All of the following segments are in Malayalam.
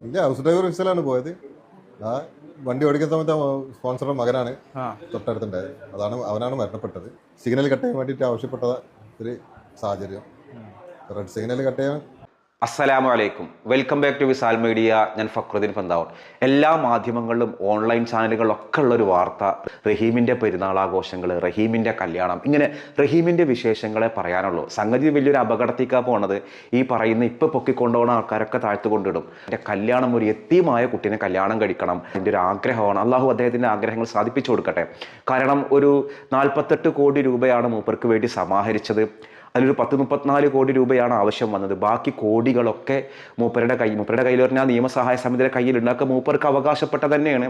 ഇല്ല, ഹൗസ് ഡ്രൈവർ വിസയിലാണ് പോയത്. ആ വണ്ടി ഓടിക്കുന്ന സമയത്ത് സ്പോൺസറുടെ മകനാണ് തൊട്ടടുത്തുണ്ടായത്. അവനാണ് മരണപ്പെട്ടത്. സിഗ്നൽ കട്ട് ചെയ്യാൻ വേണ്ടിയിട്ട് ആവശ്യപ്പെട്ട ഒരു സാഹചര്യം. റെഡ് സിഗ്നൽ കട്ട് ചെയ്യാൻ. അസ്സലാമു അലൈക്കും. Welcome back to Visal media. ഞാൻ ഫക്രുദ്ദീൻ ഫന്താവൂർ. എല്ലാ മാധ്യമങ്ങളിലും ഓൺലൈൻ ചാനലുകളിലൊക്കെ ഉള്ളൊരു വാർത്ത, റഹീമിൻ്റെ പെരുന്നാളാഘോഷങ്ങൾ, റഹീമിൻ്റെ കല്യാണം, ഇങ്ങനെ റഹീമിൻ്റെ വിശേഷങ്ങളെ പറയാനുള്ളൂ. സംഗതി വലിയൊരു അപകടത്തേക്കാണ് പോണത്. ഈ പറയുന്ന ഇപ്പോൾ പൊക്കിക്കൊണ്ടുപോകുന്ന ആൾക്കാരൊക്കെ താഴ്ത്തു കൊണ്ടിടും. എൻ്റെ കല്യാണം, ഒരു യത്തീമായ കുട്ടീനെ കല്യാണം കഴിക്കണം, എൻ്റെ ഒരു ആഗ്രഹമാണ്. അള്ളാഹു അദ്ദേഹത്തിൻ്റെ ആഗ്രഹങ്ങൾ സാധിപ്പിച്ചു കൊടുക്കട്ടെ. കാരണം ഒരു 48 കോടി രൂപയാണ് മൂപ്പർക്ക് വേണ്ടി സമാഹരിച്ചത്. അതിലൊരു 10-34 കോടി രൂപയാണ് ആവശ്യം വന്നത്. ബാക്കി കോടികളൊക്കെ മൂപ്പരുടെ കയ്യിൽ പറഞ്ഞാൽ നിയമസഹായ സമിതിയുടെ കയ്യിൽ ഉണ്ടാക്കുക മൂപ്പർക്ക് അവകാശപ്പെട്ട തന്നെയാണ്.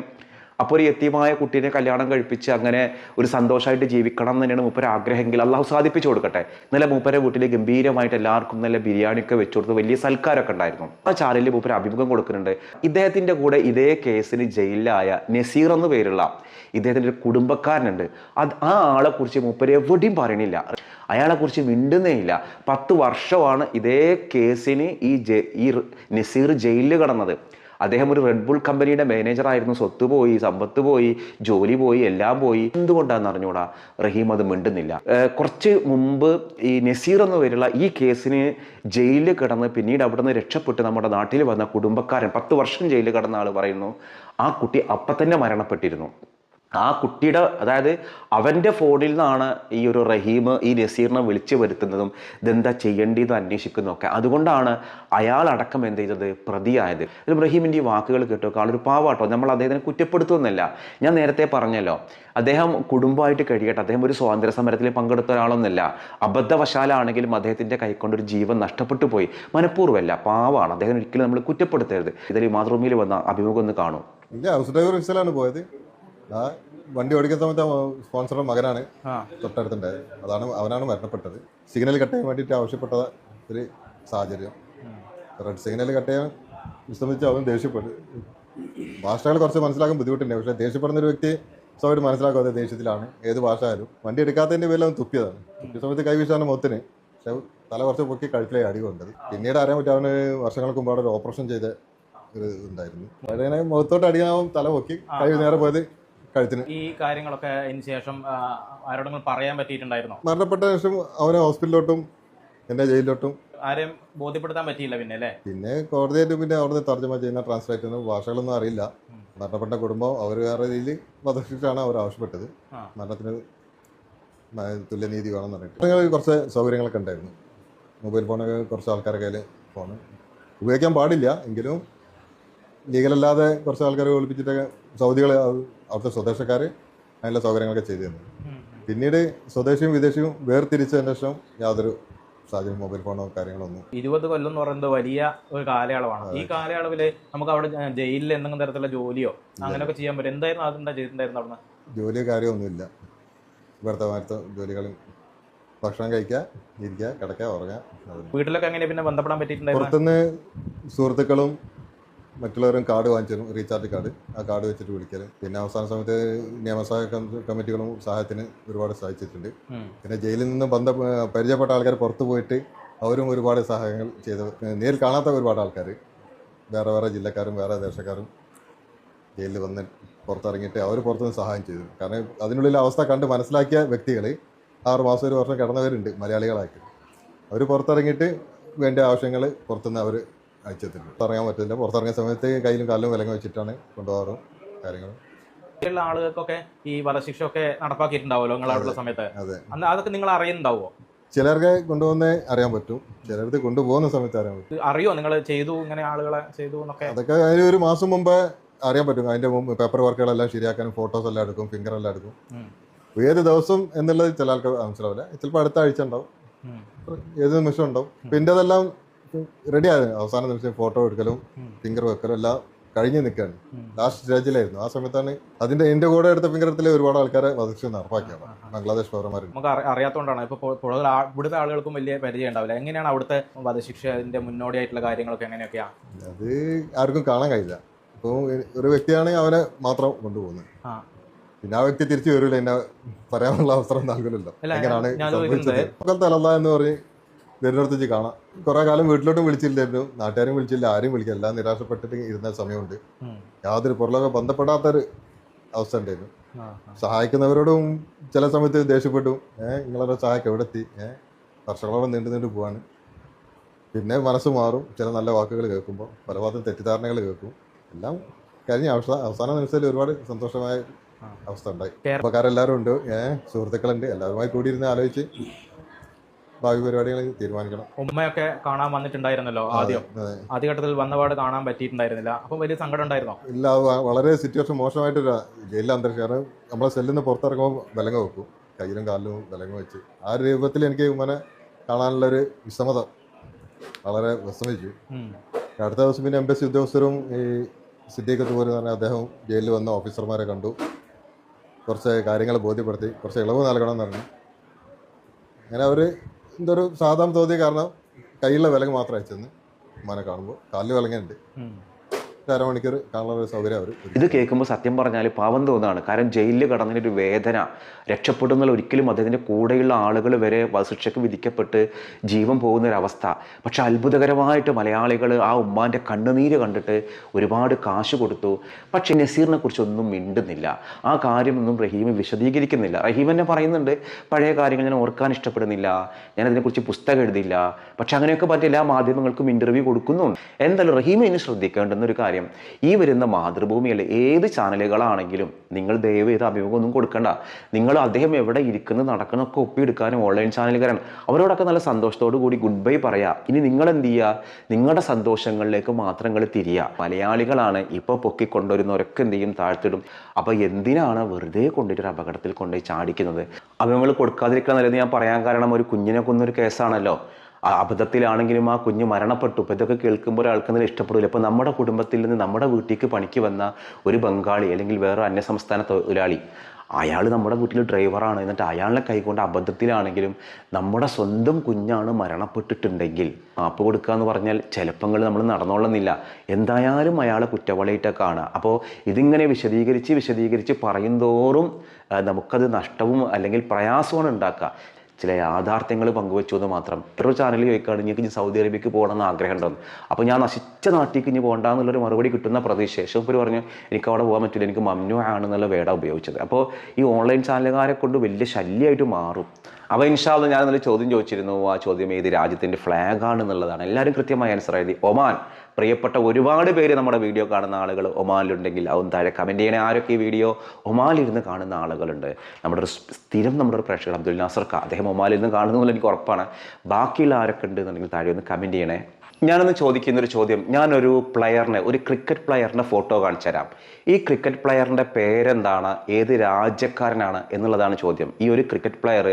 അപ്പോൾ ഒരു യത്തീമായ കുട്ടീനെ കല്യാണം കഴിപ്പിച്ച് അങ്ങനെ ഒരു സന്തോഷമായിട്ട് ജീവിക്കണം എന്ന് തന്നെയാണ് മൂപ്പര് ആഗ്രഹമെങ്കിൽ അള്ളാഹു സാധിപ്പിച്ചു കൊടുക്കട്ടെ. ഇന്നലെ മൂപ്പരെ വീട്ടിൽ ഗംഭീരമായിട്ട് എല്ലാവർക്കും നല്ല ബിരിയാണിയൊക്കെ വെച്ചു കൊടുത്ത് വലിയ സൽക്കാരമൊക്കെ ഉണ്ടായിരുന്നു. ആ ചാനലിൽ മൂപ്പര് അഭിമുഖം കൊടുക്കുന്നുണ്ട്. ഇദ്ദേഹത്തിൻ്റെ കൂടെ ഇതേ കേസിന് ജയിലിലായ നസീർ എന്ന് പേരുള്ള ഇദ്ദേഹത്തിൻ്റെ ഒരു കുടുംബക്കാരനുണ്ട്. ആ ആളെക്കുറിച്ച് മൂപ്പര് എവിടെയും പറയണില്ല, അയാളെക്കുറിച്ച് മിണ്ടുന്നേ ഇല്ല. 10 വർഷമാണ് ഇതേ കേസിന് ഈ നസീർ ജയിലിൽ കിടന്നത്. അദ്ദേഹം ഒരു റെഡ് ബുൾ കമ്പനിയുടെ മാനേജറായിരുന്നു. സ്വത്ത് പോയി, സമ്പത്ത് പോയി, ജോലി പോയി, എല്ലാം പോയി. എന്തുകൊണ്ടാണെന്ന് അറിഞ്ഞൂടാ റഹീം അത് മിണ്ടുന്നില്ല. കുറച്ച് മുമ്പ് ഈ നസീർ എന്ന് പേരുള്ള ഈ കേസിന് ജയിലിൽ കിടന്ന് പിന്നീട് അവിടെ നിന്ന് രക്ഷപ്പെട്ട് നമ്മുടെ നാട്ടിൽ വന്ന കുടുംബക്കാരൻ, 10 വർഷം ജയിലിൽ കിടന്ന ആൾ പറയുന്നു, ആ കുട്ടി അപ്പം തന്നെ മരണപ്പെട്ടിരുന്നു. ആ കുട്ടിയുടെ, അതായത് അവൻ്റെ ഫോണിൽ നിന്നാണ് ഈ ഒരു റഹീം ഈ നസീറിനെ വിളിച്ചു വരുത്തുന്നതും ഇതെന്താ ചെയ്യേണ്ടത് അന്വേഷിക്കുന്നതൊക്കെ. അതുകൊണ്ടാണ് അയാളടക്കം എന്ത് ചെയ്തത്, പ്രതിയായത്. റഹീമിൻ്റെ ഈ വാക്കുകൾ കേട്ടോ, ആളൊരു പാവാട്ടോ. നമ്മൾ അദ്ദേഹത്തിനെ കുറ്റപ്പെടുത്തുന്നില്ല. ഞാൻ നേരത്തെ പറഞ്ഞല്ലോ, അദ്ദേഹം കുടുംബമായിട്ട് കഴിയട്ടെ. അദ്ദേഹം ഒരു സ്വാതന്ത്ര്യ സമരത്തിൽ പങ്കെടുത്ത ഒരാളൊന്നുമല്ല. അബദ്ധവശാലാണെങ്കിലും അദ്ദേഹത്തിൻ്റെ കൈക്കൊണ്ടൊരു ജീവൻ നഷ്ടപ്പെട്ടു പോയി. മനഃപൂർവ്വമല്ല, പാവാണ്. അദ്ദേഹം ഒരിക്കലും നമ്മൾ കുറ്റപ്പെടുത്തരുത്. ഇതിൽ മാതൃഭൂമിയിൽ വന്ന അഭിമുഖം ഒന്ന് കാണും. ഇല്ല, ഹൗസ് ഡ്രൈവർ വിസയിലാണ് പോയത്. ആ വണ്ടി ഓടിക്കുന്ന സമയത്ത് സ്പോൺസറുടെ മകനാണ് തൊട്ടടുത്തുണ്ടായത്. അവനാണ് മരണപ്പെട്ടത്. സിഗ്നൽ കട്ട് ചെയ്യാൻ വേണ്ടിയിട്ട് ആവശ്യപ്പെട്ട ഒരു സാഹചര്യം. റെഡ് സിഗ്നൽ കട്ട് ചെയ്യാൻ വിശ്രമിച്ച് അവൻ ദേഷ്യപ്പെട്ടു. ഭാഷകൾ കുറച്ച് മനസ്സിലാക്കാൻ ബുദ്ധിമുട്ടുണ്ട്. പക്ഷേ ദേഷ്യപ്പെടുന്ന ഒരു വ്യക്തി സ്വയം മനസ്സിലാക്കാതെ ദേഷ്യത്തിലാണ്. ഏത് ഭാഷ ആയാലും വണ്ടി എടുക്കാത്തതിൻ്റെ പേരിൽ അവൻ തുപ്പിയതാണ്. തുപ്പിയ സമയത്ത് കൈവീശാണ് മുഖത്തിന്. പക്ഷെ തല കുറച്ച് പൊക്കി കഴുത്തിലെ അടി കൊണ്ടത്. പിന്നീട് അറിയാൻ പറ്റും അവന് വർഷങ്ങൾക്ക് മുമ്പ് അവിടെ ഒരു ഓപ്പറേഷൻ ചെയ്ത ഒരു ഉണ്ടായിരുന്നു. അതിനെ മുഖത്തോട്ട് അടിയാവും, തല പൊക്കി കൈ നേരെ പോയത് കഴുത്തിന്. ഈ കാര്യങ്ങളൊക്കെ അതിന് ശേഷം ആരോടെങ്കിലും പറയാൻ പറ്റിയിട്ടുണ്ടായിരുന്നോ? മരണപ്പെട്ട ശേഷം അവനെ ഹോസ്പിറ്റലിലോട്ടും എന്നെ ജയിലിലോട്ടും ആരെയും ബോധ്യപ്പെടുത്താൻ പറ്റിയില്ല പിന്നെ അല്ലേ? പിന്നെ കോടതിയായിട്ട് പിന്നെ അവിടുന്ന് തർജ്ജമ ചെയ്യുന്ന ട്രാൻസ്ലേറ്റ് ചെയ്യുന്ന ഭാഷകളൊന്നും അറിയില്ല. മരണപ്പെട്ട കുടുംബം അവർ വേറെ രീതിയിൽ വധശിക്ഷയാണ് അവർ ആവശ്യപ്പെട്ടത്. മരണത്തിന് തുല്യനീതി വേണമെന്ന് പറഞ്ഞിട്ട് കുറച്ച് സൗകര്യങ്ങളൊക്കെ ഉണ്ടായിരുന്നു. മൊബൈൽ ഫോണൊക്കെ കുറച്ച് ആൾക്കാരുടെ കയ്യിൽ ഫോണ് ഉപയോഗിക്കാൻ പാടില്ല എങ്കിലും ലീഗലല്ലാതെ കുറച്ച് ആൾക്കാരെ ഒളിപ്പിച്ചിട്ടൊക്കെ സൗദികൾ അവിടുത്തെ സ്വദേശക്കാർ അതിനുള്ള സൗകര്യങ്ങളൊക്കെ ചെയ്തു തന്നു. പിന്നീട് സ്വദേശിയും വിദേശിയും വേർതിരിച്ചതിന് ശേഷം യാതൊരു സാഹചര്യം മൊബൈൽ ഫോണോ കാര്യങ്ങളൊന്നും. 20 കൊല്ലം എന്ന് പറയുന്നത് വലിയ ഒരു കാലയളവാണ്. ഈ കാലയളവിൽ നമുക്ക് അവിടെ ജയിലിൽ എന്തെങ്കിലും തരത്തിലുള്ള ജോലിയോ അങ്ങനെയൊക്കെ ചെയ്യാൻ പറ്റും? എന്തായിരുന്നു അതെന്താ ചെയ്തിട്ടുണ്ടായിരുന്നു അവിടെ? ജോലിയോ കാര്യമൊന്നുമില്ല. ഇവിടുത്തെ മാറ്റത്തെ ജോലികളും ഭക്ഷണം കഴിക്കുക, ഇരിക്കുക, കിടക്കുക, ഉറങ്ങുക. വീട്ടിലൊക്കെ എങ്ങനെ പിന്നെ ബന്ധപ്പെടാൻ പറ്റിയിട്ടുണ്ടായിരുന്നു? പുറത്തുനിന്ന് സുഹൃത്തുക്കളും മറ്റുള്ളവരും കാർഡ് വാങ്ങിച്ചു തരും, റീചാർജ് കാർഡ്. ആ കാർഡ് വെച്ചിട്ട് വിളിക്കലും. പിന്നെ അവസാന സമയത്ത് നിയമസഹായ കമ്മിറ്റികളും സഹായത്തിന് ഒരുപാട് സഹായിച്ചിട്ടുണ്ട്. പിന്നെ ജയിലിൽ നിന്ന് പരിചയപ്പെട്ട ആൾക്കാർ പുറത്തു പോയിട്ട് അവരും ഒരുപാട് സഹായങ്ങൾ ചെയ്ത്, നേരിൽ കാണാത്ത ഒരുപാട് ആൾക്കാർ വേറെ വേറെ ജില്ലക്കാരും വേറെ ദേശക്കാരും ജയിലിൽ വന്ന് പുറത്തിറങ്ങിയിട്ട് അവർ പുറത്തുനിന്ന് സഹായം ചെയ്തു. കാരണം അതിനുള്ളിലെ അവസ്ഥ കണ്ട് മനസ്സിലാക്കിയ വ്യക്തികൾ 6 മാസം 1 വർഷം കിടന്നവരുണ്ട് മലയാളികളായിട്ട്. അവർ പുറത്തിറങ്ങിയിട്ട് വേണ്ട ആവശ്യങ്ങൾ പുറത്തുനിന്ന് അവർ അയച്ചെത്തിട്ടുണ്ട്. പുറത്തിറങ്ങാൻ പറ്റില്ല. പുറത്തിറങ്ങിയ സമയത്ത് കയ്യിലും കാലിലും വിലങ്ങ് വെച്ചിട്ടാണ് കൊണ്ടുപോകാറും കാര്യങ്ങളും. ആളുകൾക്കൊക്കെ ഈ വധശിക്ഷ ഒക്കെ നടപ്പാക്കിയിട്ടുണ്ടാവുമല്ലോ നിങ്ങളവിടുള്ള സമയത്ത്. അതെ, അതൊക്കെ നിങ്ങൾ അറിയുന്നുണ്ടാവുമോ? ചിലർക്ക് കൊണ്ടുപോകുന്നേ അറിയാൻ പറ്റും, ചിലർക്ക് കൊണ്ടുപോകുന്ന സമയത്ത് അറിയാൻ പറ്റും. അറിയോ നിങ്ങൾ ചെയ്തു ഇങ്ങനെ ആളുകളെ ചെയ്തു എന്നൊക്കെ? അതൊക്കെ അതിന് 1 മാസം മുമ്പേ അറിയാൻ പറ്റും. അതിന്റെ മുമ്പ് പേപ്പർ വർക്കുകളെല്ലാം ശരിയാക്കാനും ഫോട്ടോസ് എല്ലാം എടുക്കും, ഫിംഗർ എല്ലാം എടുക്കും. ഏത് ദിവസം എന്നുള്ളത് ചില ആൾക്ക് മനസ്സിലാവില്ല. ചിലപ്പോൾ അടുത്ത ആഴ്ച ഉണ്ടാവും, ഏത് നിമിഷം ഉണ്ടാവും. പിന്നെ അതെല്ലാം റെഡി ആയിരുന്നു. അവസാന നിമിഷം ഫോട്ടോ എടുക്കലും ഫിംഗർ വെക്കലും എല്ലാം കഴിഞ്ഞ് നിൽക്കുകയാണ്. ലാസ്റ്റ് സ്റ്റേജിലായിരുന്നു. ആ സമയത്താണ് എൻ്റെ കൂടെ എടുത്ത ഫിംഗർ എടുത്തിലെ ഒരുപാട് ആൾക്കാരെ വധശിക്ഷ നടപ്പാക്കിയാണ്. ബംഗ്ലാദേശ് പൗരന്മാർ. നമുക്ക് അറിയാത്തതുകൊണ്ടാണ്. ഇപ്പോൾ ഇവിടുത്തെ ആളുകൾക്കും വലിയ പരിചയം ഉണ്ടാവില്ല. എങ്ങനെയാണ് അവിടുത്തെ വധശിക്ഷന്റെ മുന്നോടിയായിട്ടുള്ള കാര്യങ്ങളൊക്കെ എങ്ങനെയൊക്കെയാണ്? അത് ആർക്കും കാണാൻ കഴിയില്ല. ഇപ്പോൾ ഒരു വ്യക്തിയാണെങ്കിൽ അവനെ മാത്രം കൊണ്ടുപോകുന്നത്. പിന്നെ ആ വ്യക്തി തിരിച്ചു വരില്ല, എന്നെ പറയാനുള്ള അവസരം നൽകില്ലല്ലോ. എങ്ങനെയാണ് എന്ന് പറഞ്ഞ് വരുന്നിടത്തേക്ക് കാണാം. കുറേ കാലം വീട്ടിലോട്ടും വിളിച്ചില്ലായിരുന്നു, നാട്ടുകാരും വിളിച്ചില്ല, ആരും വിളിക്കില്ല. എല്ലാം നിരാശപ്പെട്ടിട്ട് ഇരുന്ന സമയമുണ്ട്. യാതൊരു പുറലോകം ബന്ധപ്പെടാത്തൊരു അവസ്ഥ ഉണ്ടായിരുന്നു. സഹായിക്കുന്നവരോടും ചില സമയത്ത് ദേഷ്യപ്പെട്ടു. നിങ്ങളുടെ സഹായിക്കും എവിടെ എത്തി, വർഷങ്ങളോളം നീണ്ടു പോവാണ്. പിന്നെ മനസ്സ് മാറും ചില നല്ല വാക്കുകൾ കേൾക്കുമ്പോൾ, പല ഭാഗത്തും തെറ്റിദ്ധാരണകൾ കേൾക്കും. എല്ലാം കഴിഞ്ഞ അവസാന നിമിഷത്തിൽ ഒരുപാട് സന്തോഷമായ അവസ്ഥ ഉണ്ടായി. കുടുംബക്കാരെല്ലാവരും ഉണ്ട്, സുഹൃത്തുക്കളുണ്ട്. എല്ലാവരുമായി കൂടിയിരുന്ന് ആലോചിച്ച് ഭാവി പരിപാടികൾ തീരുമാനിക്കണം. ഉമ്മയൊക്കെ കാണാൻ വന്നിട്ടുണ്ടായിരുന്നല്ലോ ആദ്യഘട്ടത്തിൽ വന്നപാട് കാണാൻ പറ്റിയിട്ടുണ്ടായിരുന്നില്ല. അപ്പം വലിയ സങ്കടം ഉണ്ടായിരുന്നോ? ഇല്ല, വളരെ സിറ്റുവേഷൻ മോശമായിട്ടൊരു ജയിലിലെ അന്തരീക്ഷം. കാരണം നമ്മളെ സെല്ലിൽ നിന്ന് പുറത്തിറങ്ങുമ്പോൾ വിലങ്ങ വെക്കും, കയ്യിലും കാലിലും വിലങ്ങ വെച്ച്. ആ ഒരു രൂപത്തിൽ എനിക്ക് ഉമ്മനെ കാണാനുള്ളൊരു വിഷമത വളരെ വിഷമിച്ചു. അടുത്ത ദിവസം പിന്നെ എംബസി ഉദ്യോഗസ്ഥരും ഈ സിദ്ദീഖത്ത് പോലും പറഞ്ഞാൽ അദ്ദേഹം ജയിലിൽ വന്ന ഓഫീസർമാരെ കണ്ടു, കുറച്ച് കാര്യങ്ങൾ ബോധ്യപ്പെടുത്തി, കുറച്ച് ഇളവ് നൽകണമെന്ന് പറഞ്ഞു. അങ്ങനെ അവർ എന്തൊരു സാധാരണ തോന്നിയ കാരണം കയ്യിലുള്ള വിലങ്ങ് മാത്രം അയച്ചെന്ന് ഉമ്മാനെ കാണുമ്പോൾ. കാലിൽ വിലങ്ങുണ്ട്, അരമണിക്കൂർ കാണാനുള്ള ഒരു സൗകര്യം അവർ. ഇത് കേൾക്കുമ്പോൾ സത്യം പറഞ്ഞാൽ പാവം തോന്നുകയാണ്. കാരണം ജയിലിൽ കടന്നതിൻ്റെ ഒരു വേദന, രക്ഷപ്പെടുന്നുള്ള ഒരിക്കലും അദ്ദേഹത്തിൻ്റെ കൂടെയുള്ള ആളുകൾ വരെ വധശിക്ഷയ്ക്ക് വിധിക്കപ്പെട്ട് ജീവൻ പോകുന്നൊരവസ്ഥ. പക്ഷെ അത്ഭുതകരമായിട്ട് മലയാളികൾ ആ ഉമ്മാൻ്റെ കണ്ണുനീര് കണ്ടിട്ട് ഒരുപാട് കാശ് കൊടുത്തു. പക്ഷെ നസീറിനെ കുറിച്ചൊന്നും മിണ്ടുന്നില്ല, ആ കാര്യമൊന്നും റഹീം വിശദീകരിക്കുന്നില്ല. റഹീം തന്നെ പറയുന്നുണ്ട്, പഴയ കാര്യങ്ങൾ ഞാൻ ഓർക്കാൻ ഇഷ്ടപ്പെടുന്നില്ല, ഞാനതിനെക്കുറിച്ച് പുസ്തകം എഴുതില്ല. പക്ഷെ അങ്ങനെയൊക്കെ പറ്റില്ല, മാധ്യമങ്ങൾക്കും ഇൻ്റർവ്യൂ കൊടുക്കുന്നുണ്ട്. എന്തായാലും റഹീം ഇനി ശ്രദ്ധിക്കേണ്ടുന്ന ഒരു കാര്യം, ഈ വരുന്ന മാതൃഭൂമിയല്ല ഏത് ചാനലുകളാണെങ്കിലും നിങ്ങൾ ദയവ് ചെയ്ത് അഭിമുഖമൊന്നും കൊടുക്കണ്ട. നിങ്ങൾ അദ്ദേഹം എവിടെ ഇരിക്കുന്നത് നടക്കുന്നൊക്കെ ഒപ്പിയെടുക്കാനും ഓൺലൈൻ ചാനലുകാരാണ്, അവരോടൊക്കെ നല്ല സന്തോഷത്തോടു കൂടി ഗുഡ് ബൈ പറയാ. ഇനി നിങ്ങൾ എന്ത് ചെയ്യുക, നിങ്ങളുടെ സന്തോഷങ്ങളിലേക്ക് മാത്രം നിങ്ങൾ തിരിയുക. മലയാളികളാണ് ഇപ്പോൾ പൊക്കിക്കൊണ്ടുവരുന്നവരൊക്കെ എന്ത് ചെയ്യും, താഴ്ത്തിടും. അപ്പോൾ എന്തിനാണ് വെറുതെ കൊണ്ടിട്ടൊരു അപകടത്തിൽ കൊണ്ടുപോയി ചാടിക്കുന്നത്? അഭിമുഖങ്ങൾ കൊടുക്കാതിരിക്കാൻ നല്ലത് ഞാൻ പറയാൻ കാരണം, ഒരു കുഞ്ഞിനെ കൊന്നൊരു കേസാണല്ലോ. അബദ്ധത്തിലാണെങ്കിലും ആ കുഞ്ഞ് മരണപ്പെട്ടു. ഇപ്പോൾ ഇതൊക്കെ കേൾക്കുമ്പോൾ ഒരാൾക്ക് അതിൽ ഇഷ്ടപ്പെടില്ല. ഇപ്പോൾ നമ്മുടെ കുടുംബത്തിൽ നിന്ന് നമ്മുടെ വീട്ടിലേക്ക് പണിക്ക് വന്ന ഒരു ബംഗാളി അല്ലെങ്കിൽ വേറെ അന്യസംസ്ഥാന തൊഴിലാളി, അയാൾ നമ്മുടെ വീട്ടിൽ ഡ്രൈവറാണ്. എന്നിട്ട് അയാളെ കൈകൊണ്ട് അബദ്ധത്തിലാണെങ്കിലും നമ്മുടെ സ്വന്തം കുഞ്ഞാണ് മരണപ്പെട്ടിട്ടുണ്ടെങ്കിൽ മാപ്പ് കൊടുക്കുക എന്ന് പറഞ്ഞാൽ ചിലപ്പോൾ നമ്മൾ നടന്നോളുന്നില്ല. എന്തായാലും അയാളെ കുറ്റവാളിയായിട്ടൊക്കെ കാണുക. അപ്പോൾ ഇതിങ്ങനെ വിശദീകരിച്ച് പറയുന്തോറും നമുക്കത് നഷ്ടവും അല്ലെങ്കിൽ പ്രയാസമാണ് ഉണ്ടാക്കുക. ചില യാഥാർത്ഥ്യങ്ങൾ പങ്കുവെച്ചു എന്ന് മാത്രം. ഒരു ചാനലിൽ ചോദിക്കുകയാണെങ്കിൽ എനിക്ക് സൗദി അറേബ്യക്ക് പോകണമെന്ന് ആഗ്രഹം ഉണ്ടെന്ന്. അപ്പോൾ ഞാൻ നശിച്ച നാട്ടിലേക്ക് ഇനി പോകണ്ടെന്നുള്ളൊരു മറുപടി കിട്ടുന്ന പ്രതീക്ഷ. ശേഷം ഇപ്പോൾ പറഞ്ഞു എനിക്ക് അവിടെ പോകാൻ പറ്റില്ല, എനിക്ക് മംനു ആണെന്നുള്ള വേട ഉപയോഗിച്ചത്. അപ്പോൾ ഈ ഓൺലൈൻ ചാനലുകാരെ കൊണ്ട് വലിയ ശല്യമായിട്ട് മാറും. അപ്പോൾ ഇൻഷാ അല്ലാഹ് ഞാൻ ഇന്നലെ ചോദ്യം ചോദിച്ചിരുന്നു. ആ ചോദ്യം ഏത് രാജ്യത്തിൻ്റെ ഫ്ലാഗാണ് എന്നുള്ളതാണ്. എല്ലാവരും കൃത്യമായി ആൻസർ എഴുതി. ഒമാൻ. പ്രിയപ്പെട്ട ഒരുപാട് പേര് നമ്മുടെ വീഡിയോ കാണുന്ന ആളുകൾ ഒമാനിലുണ്ടെങ്കിൽ അതും താഴെ കമൻറ്റ് ചെയ്യണേ. ആരൊക്കെ ഈ വീഡിയോ ഒമാനിലിരുന്ന് കാണുന്ന ആളുകളുണ്ട്? നമ്മുടെ ഒരു സ്ഥിരം നമ്മുടെ ഒരു പ്രേക്ഷകർ അബ്ദുൽ നാസർ ഖാൻ, അദ്ദേഹം ഒമാനിലിരുന്ന് കാണുന്നതിൽ എനിക്ക് ഉറപ്പാണ്. ബാക്കിയുള്ള ആരൊക്കെ ഉണ്ട് എന്നുണ്ടെങ്കിൽ താഴെ ഒന്ന് കമൻറ്റ് ചെയ്യണേ. ഞാനൊന്ന് ചോദിക്കുന്നൊരു ചോദ്യം, ഞാനൊരു പ്ലെയറിനെ, ഒരു ക്രിക്കറ്റ് പ്ലെയറിൻ്റെ ഫോട്ടോ കാണിച്ചു തരാം. ഈ ക്രിക്കറ്റ് പ്ലെയറിൻ്റെ പേരെന്താണ്, ഏത് രാജ്യക്കാരനാണ് എന്നുള്ളതാണ് ചോദ്യം. ഈ ഒരു ക്രിക്കറ്റ് പ്ലെയർ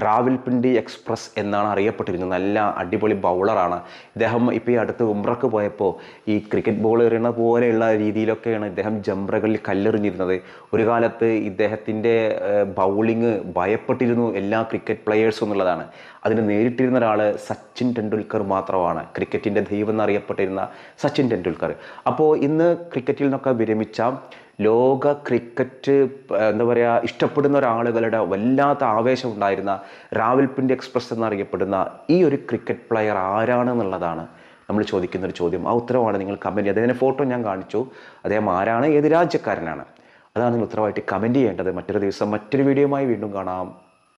റാവൽപിണ്ടി എക്സ്പ്രസ് എന്നാണ് അറിയപ്പെട്ടിരുന്നത്. നല്ല അടിപൊളി ബൗളറാണ് ഇദ്ദേഹം. ഇപ്പോൾ ഈ അടുത്ത് ഉംറക്ക് പോയപ്പോൾ ഈ ക്രിക്കറ്റ് ബോൾ എറിയുന്ന പോലെയുള്ള രീതിയിലൊക്കെയാണ് ഇദ്ദേഹം ജംറകളിൽ കല്ലെറിഞ്ഞിരുന്നത്. ഒരു കാലത്ത് ഇദ്ദേഹത്തിൻ്റെ ബൗളിങ് ഭയപ്പെട്ടിരുന്നു എല്ലാ ക്രിക്കറ്റ് പ്ലെയേഴ്സും എന്നുള്ളതാണ്. അതിന് നേരിട്ടിരുന്ന ഒരാൾ സച്ചിൻ ടെണ്ടുൽക്കർ മാത്രമാണ്, ക്രിക്കറ്റിൻ്റെ ദൈവം എന്നറിയപ്പെട്ടിരുന്ന സച്ചിൻ ടെണ്ടുൽക്കർ. അപ്പോൾ ഇന്ന് ക്രിക്കറ്റിൽ നിന്നൊക്കെ വിരമിച്ച ലോക ക്രിക്കറ്റ് എന്താ പറയുക ഇഷ്ടപ്പെടുന്ന ഒരാളുകളുടെ വല്ലാത്ത ആവേശം ഉണ്ടായിരുന്ന റാവൽപിണ്ടി എക്സ്പ്രസ് എന്നറിയപ്പെടുന്ന ഈ ഒരു ക്രിക്കറ്റ് പ്ലെയർ ആരാണെന്നുള്ളതാണ് നമ്മൾ ചോദിക്കുന്നൊരു ചോദ്യം. ആ ഉത്തരവാണ് നിങ്ങൾ കമൻറ്റ് ചെയ്യുക. അദ്ദേഹത്തിൻ്റെ ഫോട്ടോ ഞാൻ കാണിച്ചു, അദ്ദേഹം ആരാണ്, ഏത് രാജ്യക്കാരനാണ്, അതാണ് നിങ്ങൾ ഉത്തരവായിട്ട് കമൻറ്റ് ചെയ്യേണ്ടത്. മറ്റൊരു ദിവസം മറ്റൊരു വീഡിയോയുമായി വീണ്ടും കാണാം.